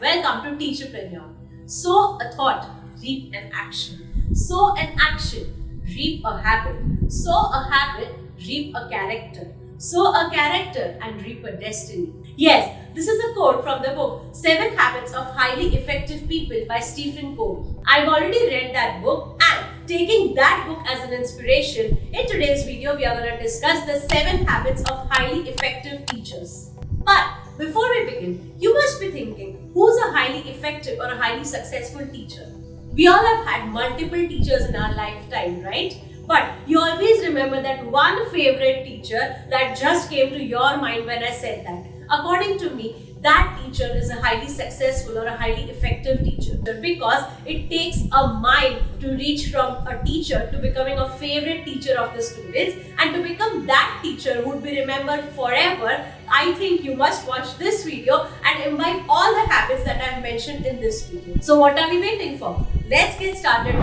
welcome to TeacherPreneur. Sow a thought, reap an action. Sow an action, reap a habit. Sow a habit, reap a character. Sow a character and reap a destiny. Yes, this is a quote from the book 7 Habits of Highly Effective People by Stephen Covey. I've already read that book and taking that book as an inspiration, in today's video we are going to discuss the 7 habits of highly effective teachers. But before we begin, you must be thinking, who's a highly effective or a highly successful teacher? We all have had multiple teachers in our lifetime, right? But you always remember that one favorite teacher that just came to your mind when I said that. According to me, that teacher is a highly successful or a highly effective teacher because it takes a mind to reach from a teacher to becoming a favorite teacher of the students, and to become that teacher who would be remembered forever. I think you must watch this video and imbibe all the habits that I've mentioned in this video. So what are we waiting for? Let's get started.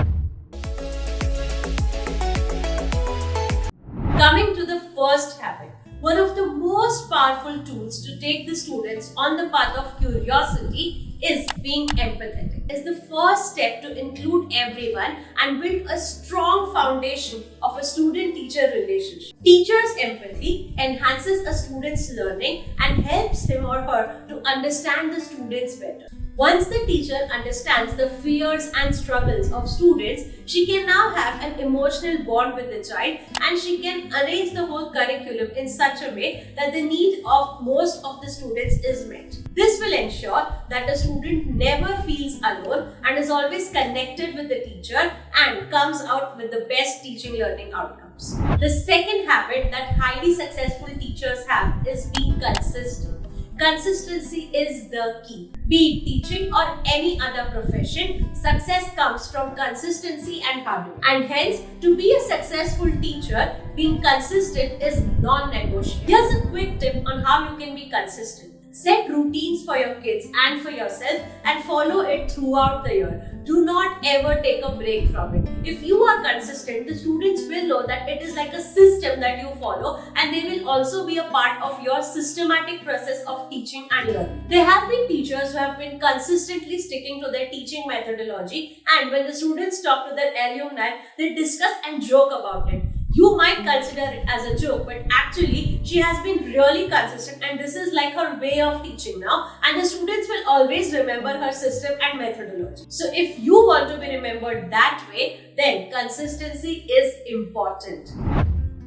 Coming to the first habit, one of the most powerful tools to take the students on the path of curiosity is being empathetic. It's the first step to include everyone and build a strong foundation of a student-teacher relationship. Teacher's empathy enhances a student's learning and helps him or her to understand the students better. Once the teacher understands the fears and struggles of students, she can now have an emotional bond with the child, and she can arrange the whole curriculum in such a way that the need of most of the students is met. This will ensure that the student never feels alone and is always connected with the teacher and comes out with the best teaching learning outcomes. The second habit that highly successful teachers have is being consistent. Consistency is the key. Be it teaching or any other profession, success comes from consistency and hard work. And hence, to be a successful teacher, being consistent is non-negotiable. Here's a quick tip on how you can be consistent. Set routines for your kids and for yourself and follow it throughout the year. Do not ever take a break from it. If you are consistent, the students will know that it is like a system that you follow, and they will also be a part of your systematic process of teaching and learning. There have been teachers who have been consistently sticking to their teaching methodology, and when the students talk to their alumni, they discuss and joke about it. You might consider it as a joke, but actually she has been really consistent, and this is like her way of teaching now, and the students will always remember her system and methodology. So if you want to be remembered that way, then consistency is important.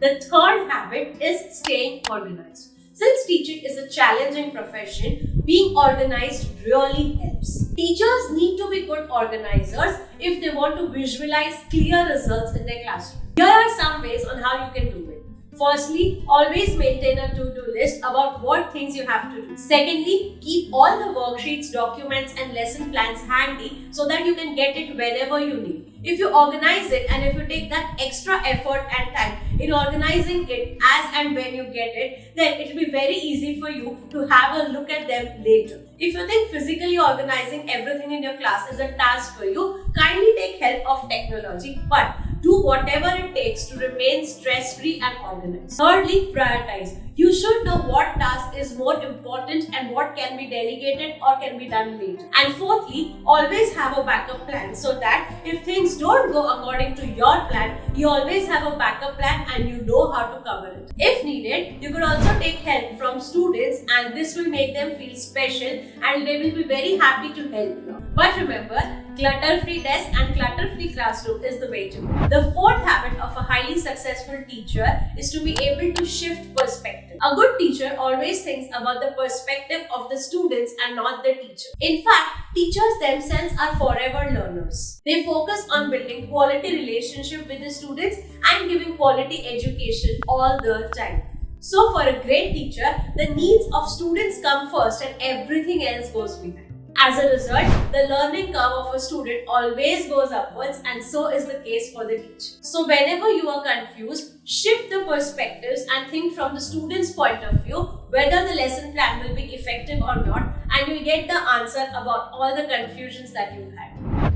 The third habit is staying organized. Since teaching is a challenging profession, being organized really helps. Teachers need to be good organizers if they want to visualize clear results in their classroom. Here are some ways on how you can do it. Firstly, always maintain a to-do list about what things you have to do. Secondly, keep all the worksheets, documents and lesson plans handy so that you can get it whenever you need. If you organize it and if you take that extra effort and time in organizing it as and when you get it, then it will be very easy for you to have a look at them later. If you think physically organizing everything in your class is a task for you, kindly take help of technology, but do whatever it takes to remain stress-free and organized. Thirdly, prioritize. You should know what task is more important and what can be delegated or can be done later. And fourthly, always have a backup plan so that if things don't go according to your plan, you always have a backup plan and you know how to cover it. If needed, you could also take help from students, and this will make them feel special and they will be very happy to help you. But remember, clutter-free desk and clutter-free classroom is the way to go. The fourth habit of a highly successful teacher is to be able to shift perspective. A good teacher always thinks about the perspective of the students and not the teacher. In fact, teachers themselves are forever learners. They focus on building quality relationship with the students and giving quality education all the time. So for a great teacher, the needs of students come first and everything else goes behind. As a result, the learning curve of a student always goes upwards, and so is the case for the teacher. So whenever you are confused, shift the perspectives and think from the student's point of view whether the lesson plan will be effective or not, and you'll get the answer about all the confusions that you've had.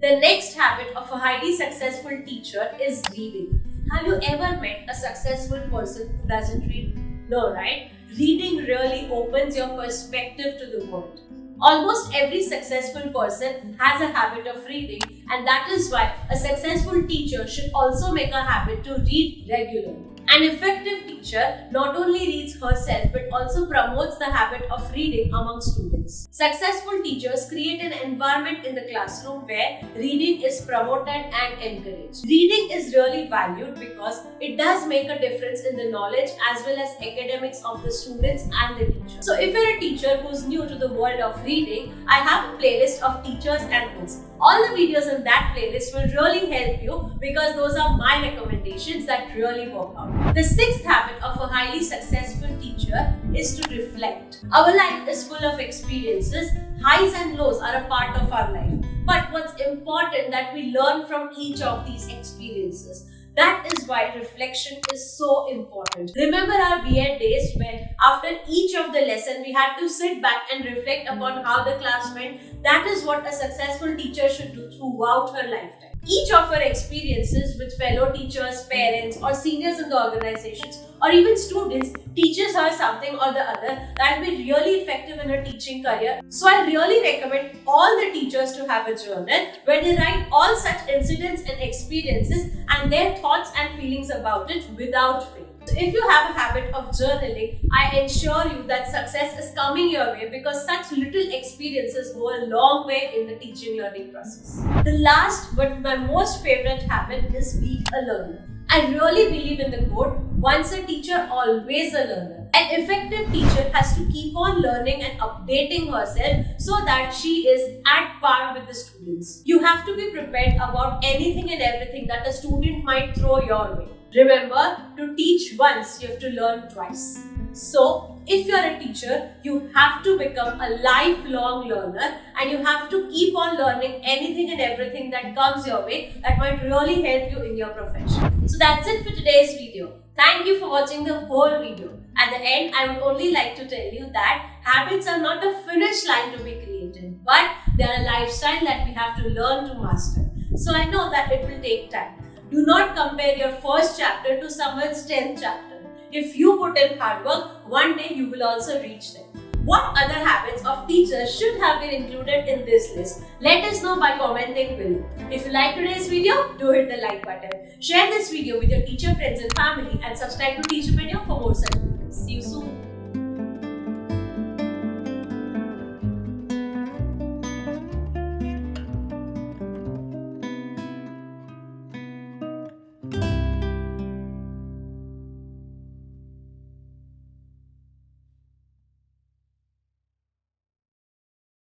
The next habit of a highly successful teacher is reading. Have you ever met a successful person who doesn't read? No, right? Reading really opens your perspective to the world. Almost every successful person has a habit of reading, and that is why a successful teacher should also make a habit to read regularly. An effective teacher not only reads herself but also promotes the habit of reading among students. Successful teachers create an environment in the classroom where reading is promoted and encouraged. Reading is really valued because it does make a difference in the knowledge as well as academics of the students and the teachers. So if you're a teacher who's new to the world of reading, I have a playlist of teachers and books. All the videos in that playlist will really help you because those are my recommendations that really work out. The sixth habit of a highly successful teacher is to reflect. Our life is full of experiences. Highs and lows are a part of our life. But what's important that we learn from each of these experiences. That is why reflection is so important. Remember our B.Ed days when after each of the lesson we had to sit back and reflect upon how the class went. That is what a successful teacher should do throughout her lifetime. Each of her experiences with fellow teachers, parents or seniors in the organizations or even students teaches her something or the other that will be really effective in her teaching career. So I really recommend all the teachers to have a journal where they write all such incidents and experiences and their thoughts and feelings about it without fail. So if you have a habit of journaling, I ensure you that success is coming your way because such little experiences go a long way in the teaching learning process. The last but my most favorite habit is be a learner. I really believe in the quote, once a teacher, always a learner. An effective teacher has to keep on learning and updating herself so that she is at par with the students. You have to be prepared about anything and everything that a student might throw your way. Remember, to teach once, you have to learn twice. So, if you are a teacher, you have to become a lifelong learner and you have to keep on learning anything and everything that comes your way that might really help you in your profession. So that's it for today's video. Thank you for watching the whole video. At the end, I would only like to tell you that habits are not a finish line to be created, but they are a lifestyle that we have to learn to master. So I know that it will take time. Do not compare your first chapter to someone's 10th chapter. If you put in hard work, one day you will also reach them. What other habits of teachers should have been included in this list? Let us know by commenting below. If you like today's video, do hit the like button. Share this video with your teacher friends and family and subscribe to TeacherPreneur for more such videos.